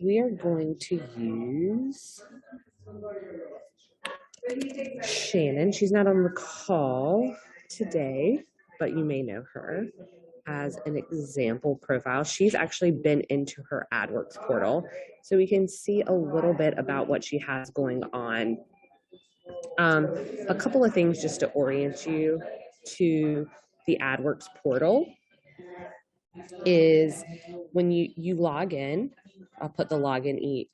We are going to use Shannon. She's not on the call today, but you may know her as an example profile. She's actually been into her Adwerx portal, so we can see a little bit about what she has going on. A couple of things just to orient you to the Adwerx portal is when you log in, I'll put the login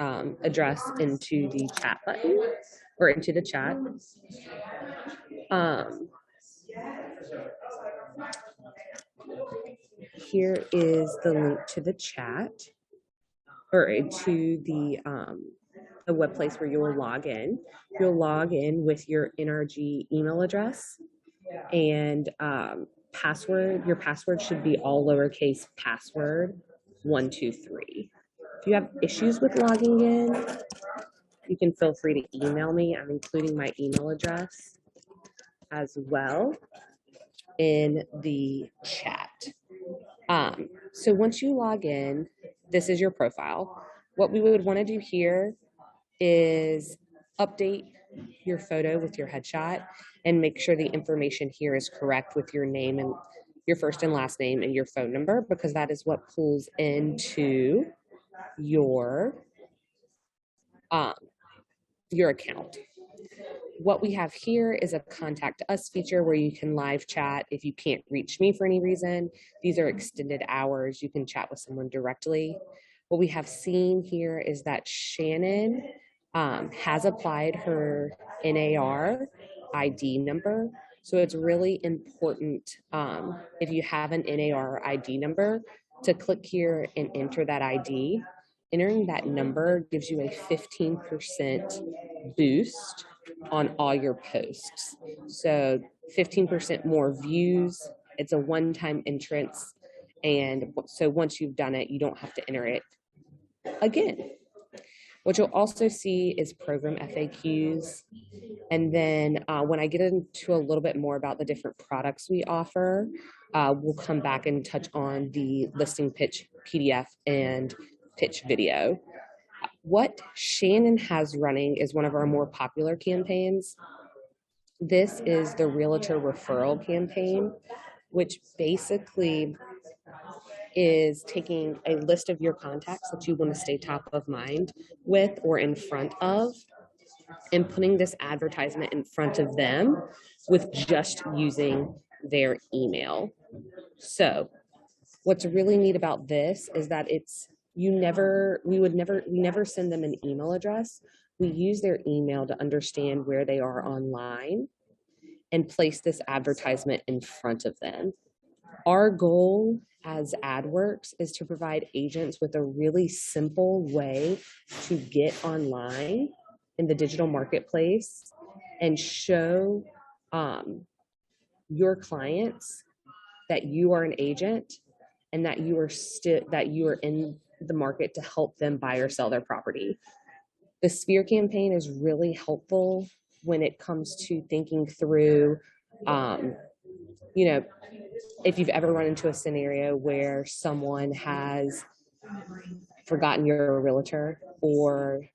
address into the chat button or into the chat. Here is the link to the chat or to the web place where you will log in. You'll log in with your NRG email address and password. Your password should be all lowercase password 123. If you have issues with logging in, you can feel free to email me. I'm including my email address as well in the chat. So once you log in, this is your profile. What we would want to do here is update your photo with your headshot and make sure the information here is correct with your name and your first and last name and your phone number, because that is what pulls into your account. What we have here is a contact us feature where you can live chat if you can't reach me for any reason. These are extended hours. You can chat with someone directly. What we have seen here is that Shannon has applied her NAR ID number. So it's really important if you have an NAR ID number to click here and enter that ID. Entering that number gives you a 15% boost on all your posts. So 15% more views. It's a one-time entrance. And so once you've done it, you don't have to enter it again. What you'll also see is program FAQs. And then when I get into a little bit more about the different products we offer, we'll come back and touch on the listing pitch PDF and pitch video. What Shannon has running is one of our more popular campaigns. This is the Realtor Referral Campaign, which basically is taking a list of your contacts that you want to stay top of mind with or in front of and putting this advertisement in front of them with just using their email. So what's really neat about this is that we never send them an email address. We use their email to understand where they are online and place this advertisement in front of them. Our goal as Adwerx is to provide agents with a really simple way to get online in the digital marketplace and show your clients that you are an agent and that you are in the market to help them buy or sell their property. The Sphere campaign is really helpful when it comes to thinking through, if you've ever run into a scenario where someone has forgotten you're a realtor, or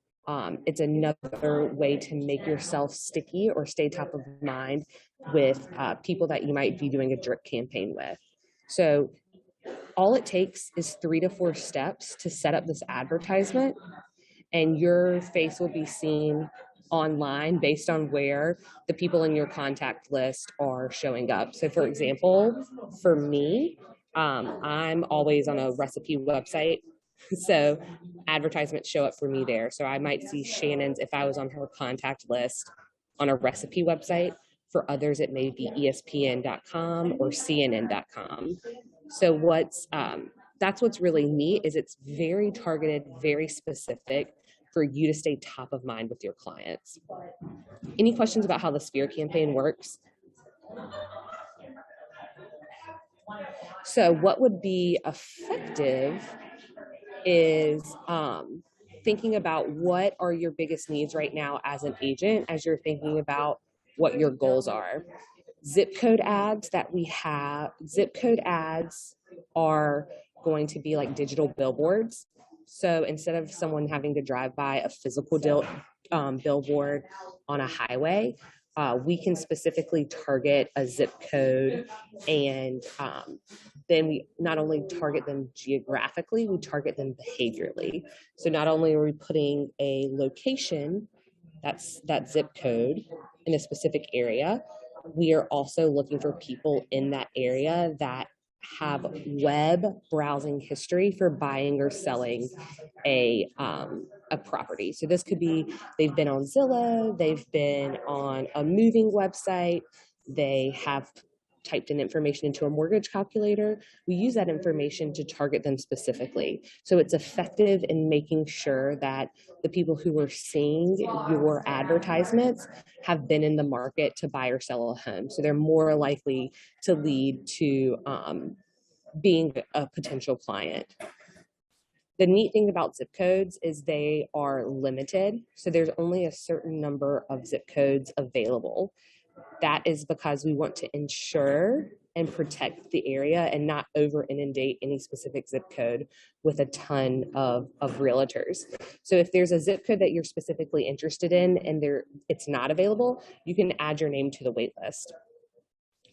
it's another way to make yourself sticky or stay top of mind with people that you might be doing a drip campaign with. So all it takes is 3 to 4 steps to set up this advertisement, and your face will be seen online based on where the people in your contact list are showing up. So for example, for me, I'm always on a recipe website. So advertisements show up for me there. So I might see Shannon's if I was on her contact list on a recipe website. For others, it may be ESPN.com or CNN.com. So that's what's really neat is it's very targeted, very specific for you to stay top of mind with your clients. Any questions about how the Sphere campaign works? So what would be effective is thinking about what are your biggest needs right now as an agent, as you're thinking about what your goals are. Zip code ads that we have, zip code ads are going to be like digital billboards. So instead of someone having to drive by a physical billboard on a highway, we can specifically target a zip code, and then we not only target them geographically, we target them behaviorally. So not only are we putting a location, that's that zip code, in a specific area, we are also looking for people in that area that have web browsing history for buying or selling a property. So this could be they've been on Zillow, they've been on a moving website, they have typed in information into a mortgage calculator. We use that information to target them specifically. So it's effective in making sure that the people who are seeing your advertisements have been in the market to buy or sell a home. So they're more likely to lead to being a potential client. The neat thing about zip codes is they are limited. So there's only a certain number of zip codes available. That is because we want to ensure and protect the area and not over inundate any specific zip code with a ton of realtors. So if there's a zip code that you're specifically interested in and it's not available, you can add your name to the wait list.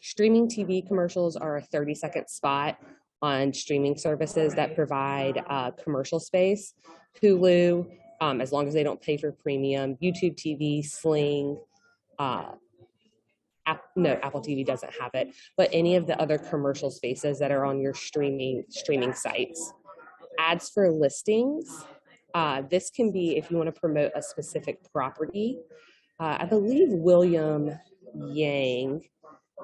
Streaming TV commercials are a 30-second spot on streaming services that provide commercial space. Hulu, as long as they don't pay for premium, YouTube TV, Sling, no, Apple TV doesn't have it, but any of the other commercial spaces that are on your streaming sites. Ads for listings. This can be if you want to promote a specific property. I believe William Yang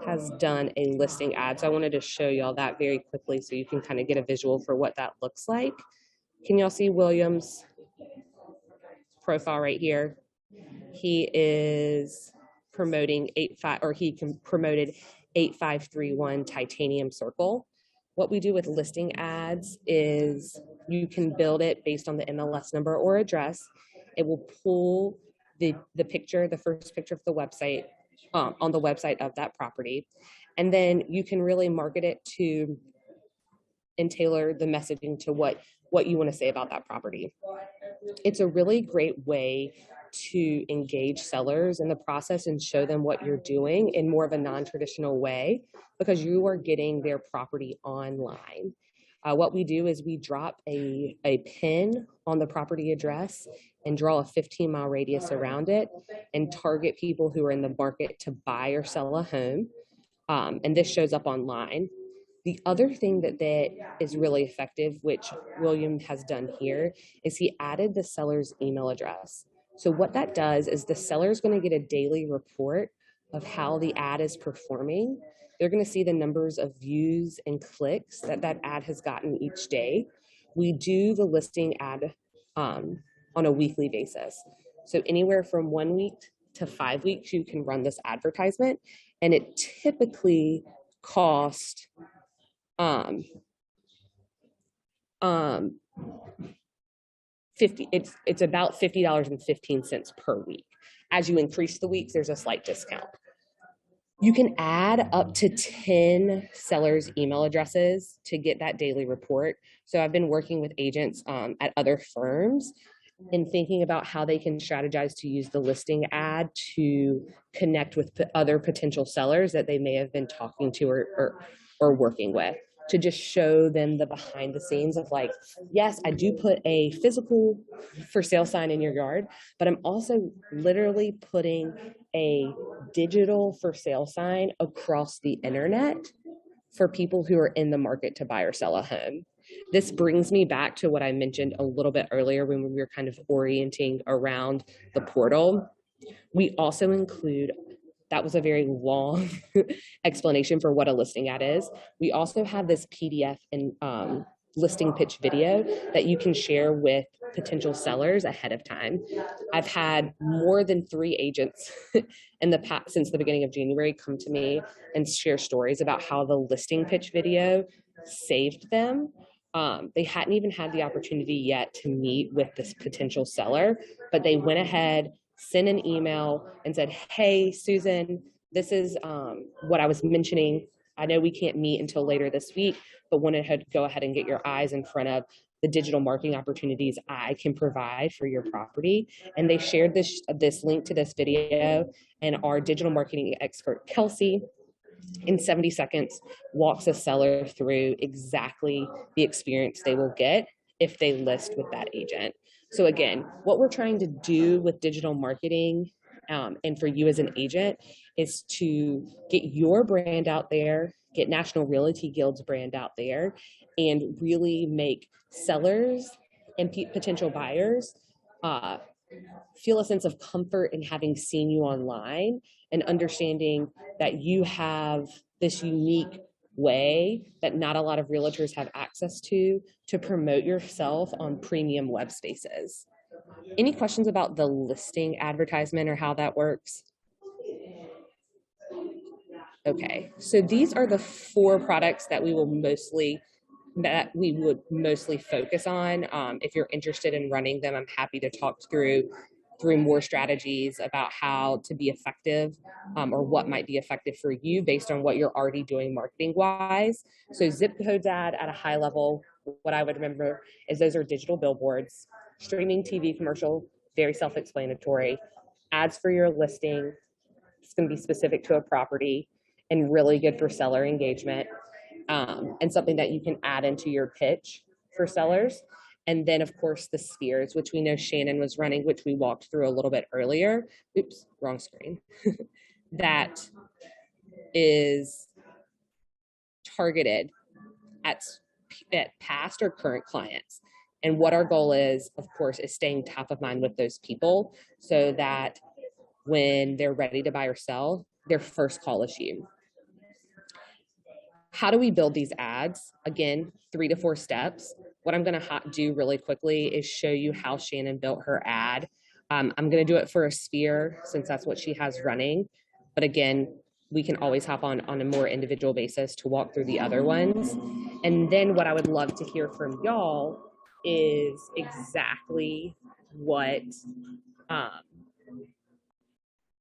has done a listing ad. So I wanted to show y'all that very quickly so you can kind of get a visual for what that looks like. Can y'all see William's profile right here? He is promoting promoted 8531 Titanium Circle. What we do with listing ads is you can build it based on the MLS number or address. It will pull the picture, the first picture of the website, on the website of that property. And then you can really market it to and tailor the messaging to what you want to say about that property. It's a really great way to engage sellers in the process and show them what you're doing in more of a non-traditional way, because you are getting their property online. What we do is we drop a pin on the property address and draw a 15-mile radius around it and target people who are in the market to buy or sell a home. And this shows up online. The other thing that is really effective, which William has done here, is he added the seller's email address. So what that does is the seller is going to get a daily report of how the ad is performing. They're going to see the numbers of views and clicks that ad has gotten each day. We do the listing ad on a weekly basis. So anywhere from 1 week to 5 weeks, you can run this advertisement, and it typically costs it's about $50.15 per week. As you increase the weeks, there's a slight discount. You can add up to 10 sellers' email addresses to get that daily report. So I've been working with agents at other firms and thinking about how they can strategize to use the listing ad to connect with other potential sellers that they may have been talking to or working with, to just show them the behind the scenes of like, yes, I do put a physical for sale sign in your yard, but I'm also literally putting a digital for sale sign across the internet for people who are in the market to buy or sell a home. This brings me back to what I mentioned a little bit earlier when we were kind of orienting around the portal. We also include, that was a very long explanation for what a listing ad is. We also have this PDF and listing pitch video that you can share with potential sellers ahead of time. I've had more than 3 agents in the past, since the beginning of January, come to me and share stories about how the listing pitch video saved them. They hadn't even had the opportunity yet to meet with this potential seller, but they went ahead, sent an email and said, hey, Susan, this is what I was mentioning I know we can't meet until later this week, but want to go ahead and get your eyes in front of the digital marketing opportunities I can provide for your property. And they shared this link to this video, and our digital marketing expert, Kelsey, in 70 seconds walks a seller through exactly the experience they will get if they list with that agent. So again, what we're trying to do with digital marketing, and for you as an agent, is to get your brand out there, get National Realty Guild's brand out there, and really make sellers and potential buyers feel a sense of comfort in having seen you online and understanding that you have this unique way that not a lot of realtors have access to promote yourself on premium web spaces. Any questions about the listing advertisement or how that works? Okay, so these are the 4 products that we would mostly focus on. If you're interested in running them, I'm happy to talk through more strategies about how to be effective, or what might be effective for you based on what you're already doing marketing wise. So zip codes ad at a high level, what I would remember is those are digital billboards, streaming TV commercial, very self-explanatory, ads for your listing. It's going to be specific to a property and really good for seller engagement, and something that you can add into your pitch for sellers. And then, of course, the spheres, which we know Shannon was running, which we walked through a little bit earlier. Oops, wrong screen. That is targeted at past or current clients. And what our goal is, of course, is staying top of mind with those people so that when they're ready to buy or sell, their first call is you. How do we build these ads? Again, 3 to 4 steps. What I'm going to do really quickly is show you how Shannon built her ad. I'm going to do it for a sphere since that's what she has running. But again, we can always hop on a more individual basis to walk through the other ones. And then what I would love to hear from y'all is exactly what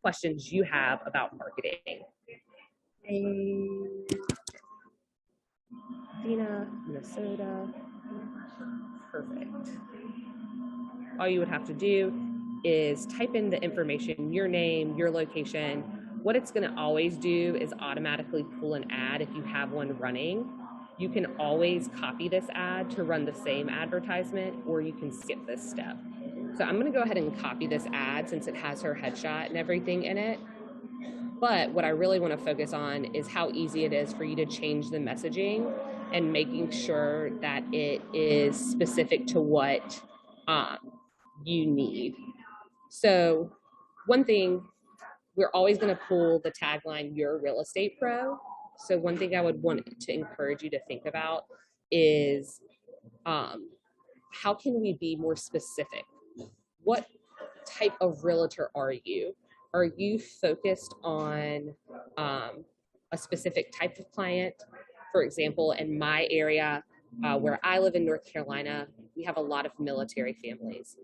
questions you have about marketing. Dina, Minnesota. Perfect. All you would have to do is type in the information, your name, your location. What it's going to always do is automatically pull an ad if you have one running. You can always copy this ad to run the same advertisement, or you can skip this step. So I'm going to go ahead and copy this ad since it has her headshot and everything in it. But what I really want to focus on is how easy it is for you to change the messaging and making sure that it is specific to what you need. So one thing, we're always going to pull the tagline, "You're a real estate pro." So one thing I would want to encourage you to think about is how can we be more specific? What type of realtor are you? Are you focused on a specific type of client? For example, in my area, where I live in North Carolina, we have a lot of military families.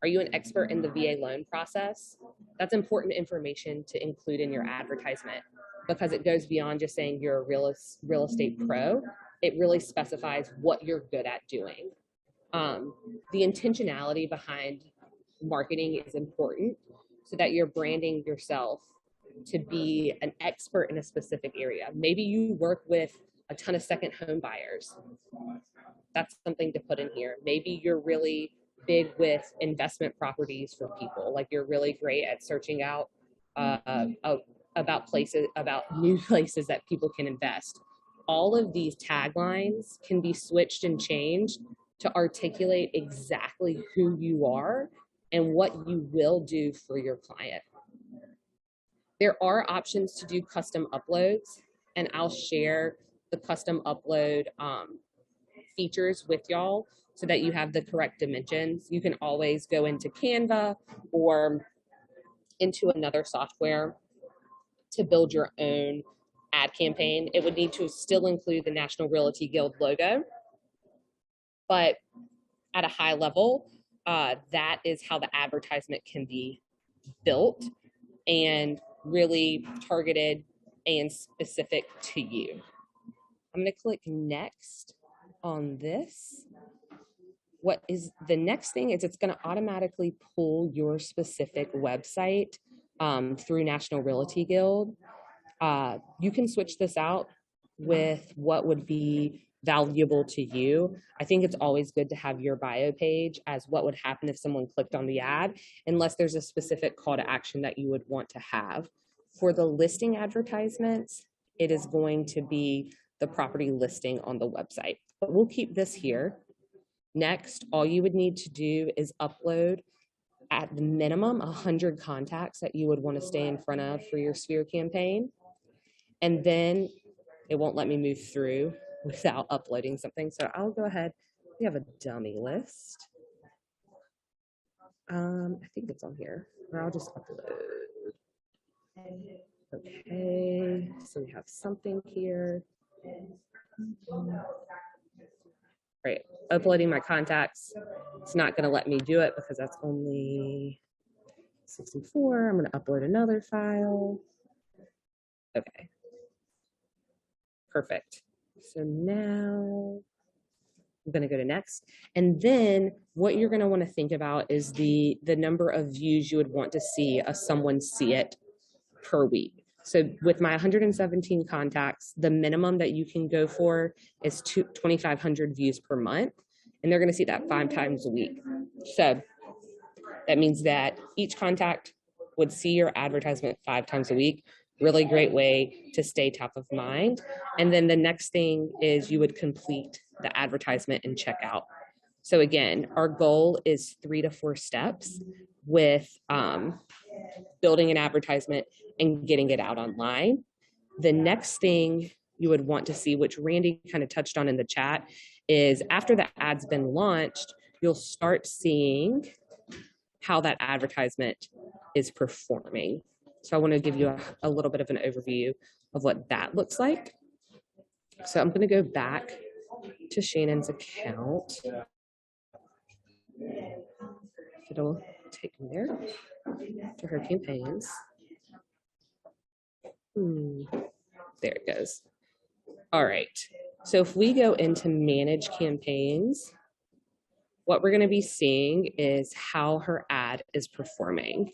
Are you an expert in the VA loan process? That's important information to include in your advertisement because it goes beyond just saying you're a real estate pro. It really specifies what you're good at doing. The intentionality behind marketing is important so that you're branding yourself to be an expert in a specific area. Maybe you work with a ton of second home buyers. That's something to put in here. Maybe you're really big with investment properties for people. Like you're really great at searching out about new places that people can invest. All of these taglines can be switched and changed to articulate exactly who you are and what you will do for your client. There are options to do custom uploads, and I'll share the custom upload features with y'all so that you have the correct dimensions. You can always go into Canva or into another software to build your own ad campaign. It would need to still include the National Realty Guild logo, but at a high level, that is how the advertisement can be built and really targeted and specific to you. I'm going to click next on this. What is the next thing is it's going to automatically pull your specific website through National Realty Guild. You can switch this out with what would be valuable to you. I think it's always good to have your bio page as what would happen if someone clicked on the ad, unless there's a specific call to action that you would want to have. For the listing advertisements, it is going to be the property listing on the website, but we'll keep this here. Next, all you would need to do is upload at the minimum 100 contacts that you would want to stay in front of for your sphere campaign. And then it won't let me move through without uploading something. So I'll go ahead. We have a dummy list. I think it's on here, or I'll just upload. Okay, so we have something here. Right, uploading my contacts. It's not going to let me do it because that's only 64. I'm going to upload another file. Okay. Perfect. So now I'm going to go to next. And then what you're going to want to think about is the number of views you would want to see someone see it per week. So with my 117 contacts, the minimum that you can go for is 2,500 views per month. And they're going to see that 5 times a week. So that means that each contact would see your advertisement 5 times a week. Really great way to stay top of mind. And then the next thing is you would complete the advertisement and check out. So again, our goal is 3 to 4 steps with building an advertisement and getting it out online. The next thing you would want to see, which Randy kind of touched on in the chat, is after the ad's been launched, you'll start seeing how that advertisement is performing. So I want to give you a little bit of an overview of what that looks like. So I'm going to go back to Shannon's account. It'll take me there to her campaigns. There it goes. All right. So if we go into manage campaigns, what we're going to be seeing is how her ad is performing.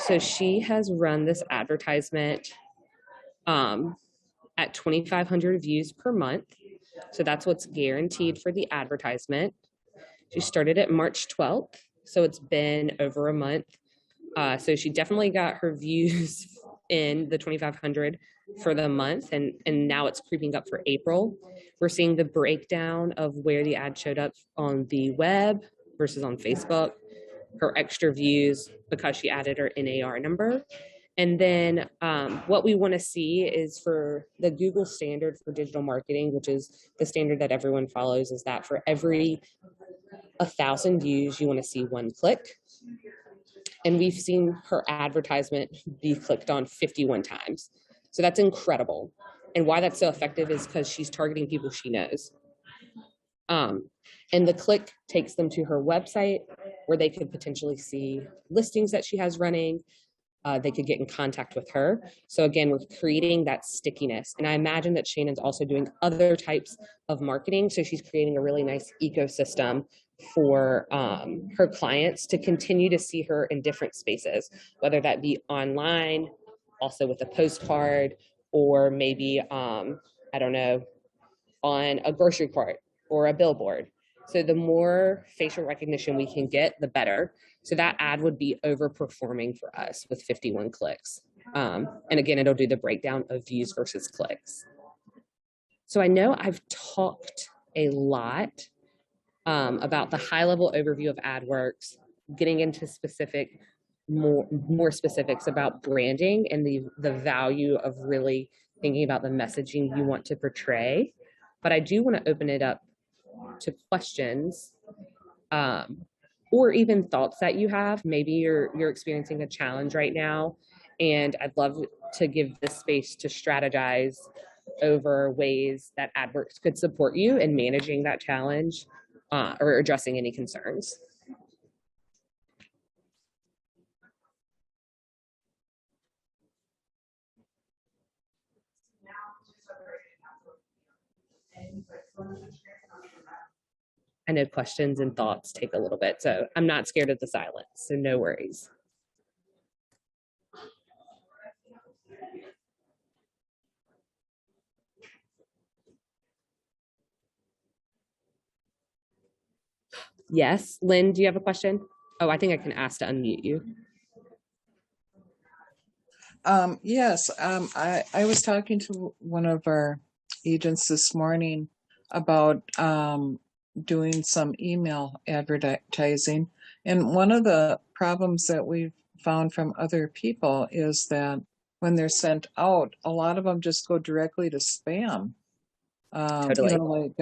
So she has run this advertisement at 2,500 views per month. So that's what's guaranteed for the advertisement. She started it March 12th, so it's been over a month. So she definitely got her views in the 2,500 for the month, and now it's creeping up for April. We're seeing the breakdown of where the ad showed up on the web versus on Facebook, her extra views because she added her NAR number. And then what we want to see is for the Google standard for digital marketing, which is the standard that everyone follows, is that for every 1,000 views, you want to see 1 click. And we've seen her advertisement be clicked on 51 times. So that's incredible. And why that's so effective is because she's targeting people she knows. And the click takes them to her website where they could potentially see listings that she has running. They could get in contact with her. So again, we're creating that stickiness. And I imagine that Shannon's also doing other types of marketing. So she's creating a really nice ecosystem for her clients to continue to see her in different spaces, whether that be online, also with a postcard, or maybe, I don't know, on a grocery cart or a billboard. So the more facial recognition we can get, the better. So that ad would be overperforming for us with 51 clicks. And again, it'll do the breakdown of views versus clicks. So I know I've talked a lot about the high-level overview of Adwerx, getting into specific, more specifics about branding and the value of really thinking about the messaging you want to portray. But I do want to open it up to questions or even thoughts that you have. Maybe you're experiencing a challenge right now, and I'd love to give this space to strategize over ways that Adwerx could support you in managing that challenge or addressing any concerns. I know questions and thoughts take a little bit, so I'm not scared of the silence, so no worries. Yes, Lynn, do you have a question? Oh, I think I can ask to unmute you. Yes, I was talking to one of our agents this morning about doing some email advertising. And one of the problems that we've found from other people is that when they're sent out, a lot of them just go directly to spam. Totally. Like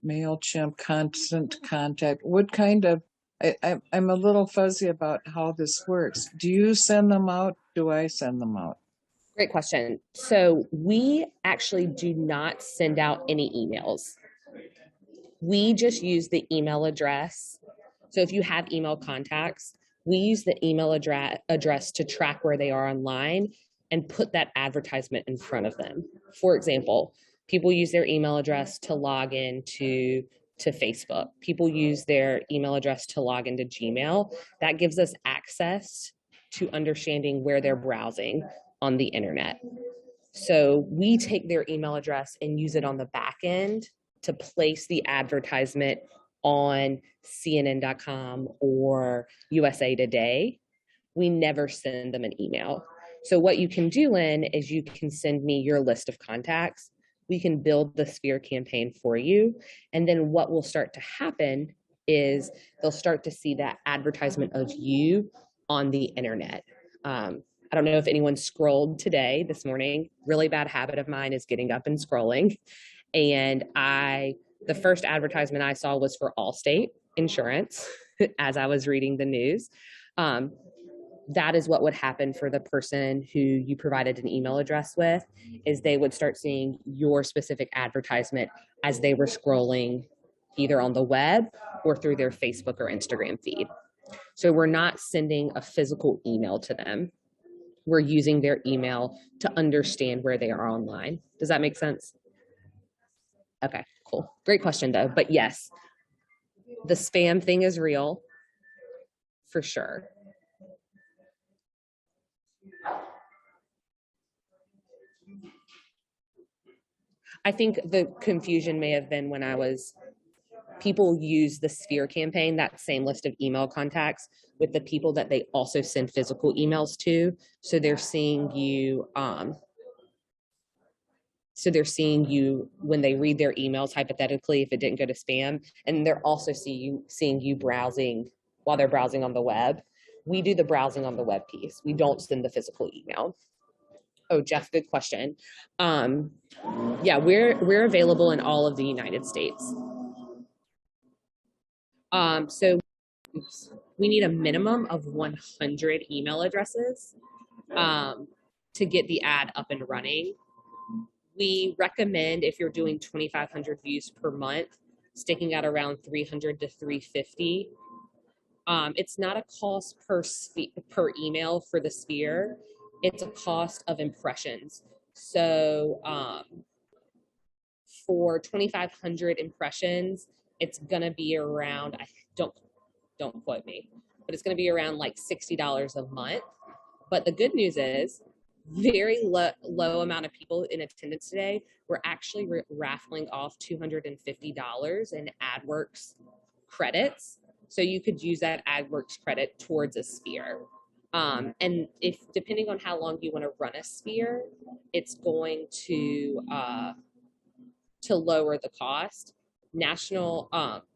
MailChimp, Constant Contact. What kind of, I'm a little fuzzy about how this works. Do you send them out? Do I send them out? Great question. So we actually do not send out any emails. We just use the email address. So if you have email contacts, we use the email address to track where they are online and put that advertisement in front of them. For example, people use their email address to log in to Facebook. People use their email address to log into Gmail. That gives us access to understanding where they're browsing on the internet. So we take their email address and use it on the back end to place the advertisement on CNN.com or USA Today. We never send them an email. So what you can do, Lynn, is you can send me your list of contacts. We can build the Sphere campaign for you. And then what will start to happen is they'll start to see that advertisement of you on the internet. I don't know if anyone scrolled today, this morning. Really bad habit of mine is getting up and scrolling. And the first advertisement I saw was for Allstate Insurance as I was reading the news. That is what would happen for the person who you provided an email address with, is they would start seeing your specific advertisement as they were scrolling either on the web or through their Facebook or Instagram feed. So we're not sending a physical email to them. We're using their email to understand where they are online. Does that make sense? Okay, cool. Great question though. But yes, the spam thing is real for sure. I think the confusion may have been when people use the Sphere campaign, that same list of email contacts, with the people that they also send physical emails to. So they're seeing you, when they read their emails, hypothetically, if it didn't go to spam, and they're also seeing you browsing while they're browsing on the web. We do the browsing on the web piece. We don't send the physical email. Oh, Jeff, good question. Yeah, we're available in all of the United States. So we need a minimum of 100 email addresses to get the ad up and running. We recommend, if you're doing 2,500 views per month, sticking at around 300 to 350. It's not a cost per email for the Sphere. It's a cost of impressions. So for 2,500 impressions, it's gonna be around, don't quote me, but it's gonna be around like $60 a month. But the good news is, very low amount of people in attendance today. We're actually raffling off $250 in Adwerx credits. So you could use that Adwerx credit towards a Sphere. And if, depending on how long you want to run a Sphere, it's going to lower the cost.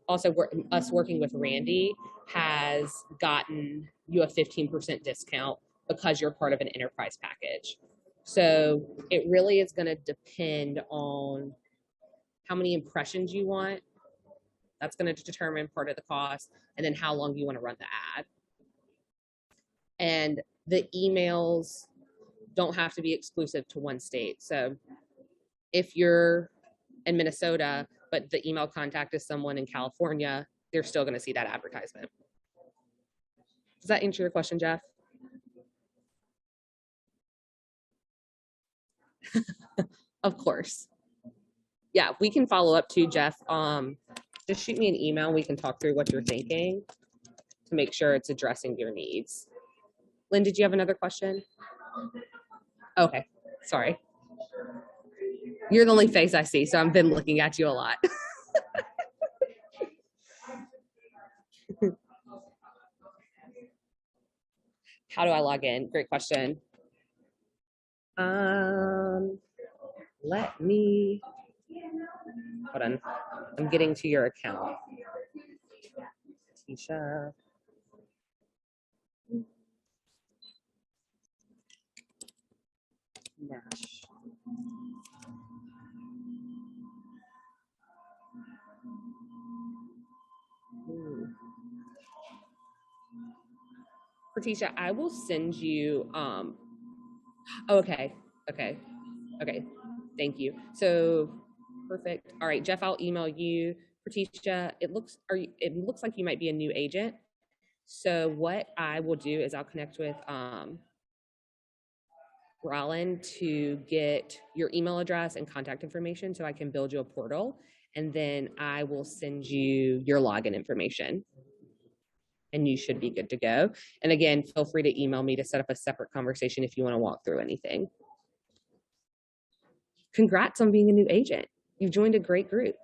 Also us working with Randy has gotten you a 15% discount because you're part of an enterprise package. So it really is going to depend on how many impressions you want. That's going to determine part of the cost, and then how long you want to run the ad. And the emails don't have to be exclusive to one state. So if you're in Minnesota, but the email contact is someone in California, they're still going to see that advertisement. Does that answer your question, Jeff? Of course. Yeah, we can follow up too, Jeff. Just shoot me an email. We can talk through what you're thinking to make sure it's addressing your needs. Lynn, did you have another question? Okay, sorry. You're the only face I see, so I've been looking at you a lot. How do I log in? Great question. Let me, hold on. I'm getting to your account. Tisha. Nash. Patricia, I will send you, okay, okay, okay, thank you. So, perfect. All right, Jeff, I'll email you. Patricia, it looks like you might be a new agent. So what I will do is I'll connect with Rollin to get your email address and contact information so I can build you a portal. And then I will send you your login information. And you should be good to go. And again, feel free to email me to set up a separate conversation if you want to walk through anything. Congrats on being a new agent. You've joined a great group.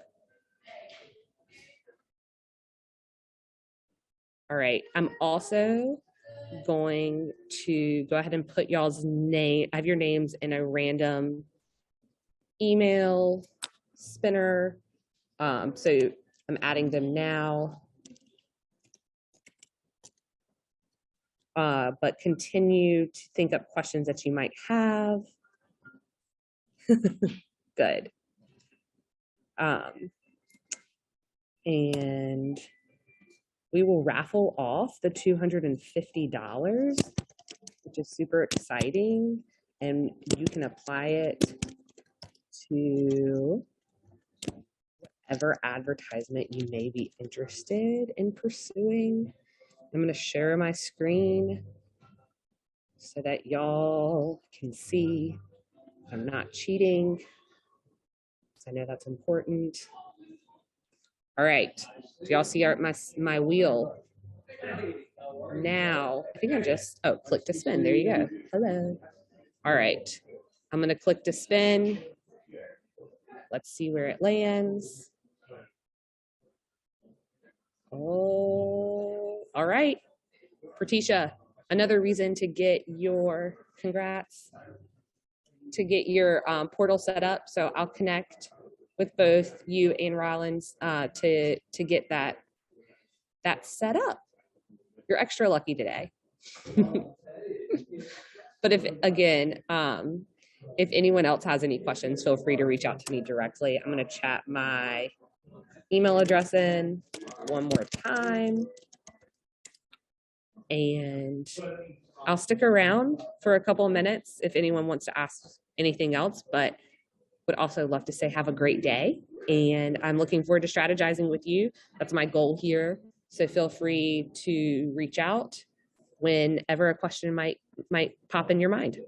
All right, I'm also going to go ahead and put y'all's name, I have your names in a random email spinner. So I'm adding them now. But continue to think up questions that you might have. Good. And we will raffle off the $250, which is super exciting. And you can apply it to whatever advertisement you may be interested in pursuing. I'm going to share my screen so that y'all can see I'm not cheating. I know that's important. All right. Do y'all see my wheel? Now, I think I'm just, click to spin. There you go. Hello. All right. I'm going to click to spin. Let's see where it lands. Oh, all right. Pratisha, another reason to get your, congrats, to get your portal set up. So I'll connect with both you and Rollins to get that set up. You're extra lucky today. But if anyone else has any questions, feel free to reach out to me directly. I'm going to chat my email address in one more time. And I'll stick around for a couple of minutes if anyone wants to ask anything else, but would also love to say have a great day. And I'm looking forward to strategizing with you. That's my goal here. So feel free to reach out whenever a question might pop in your mind.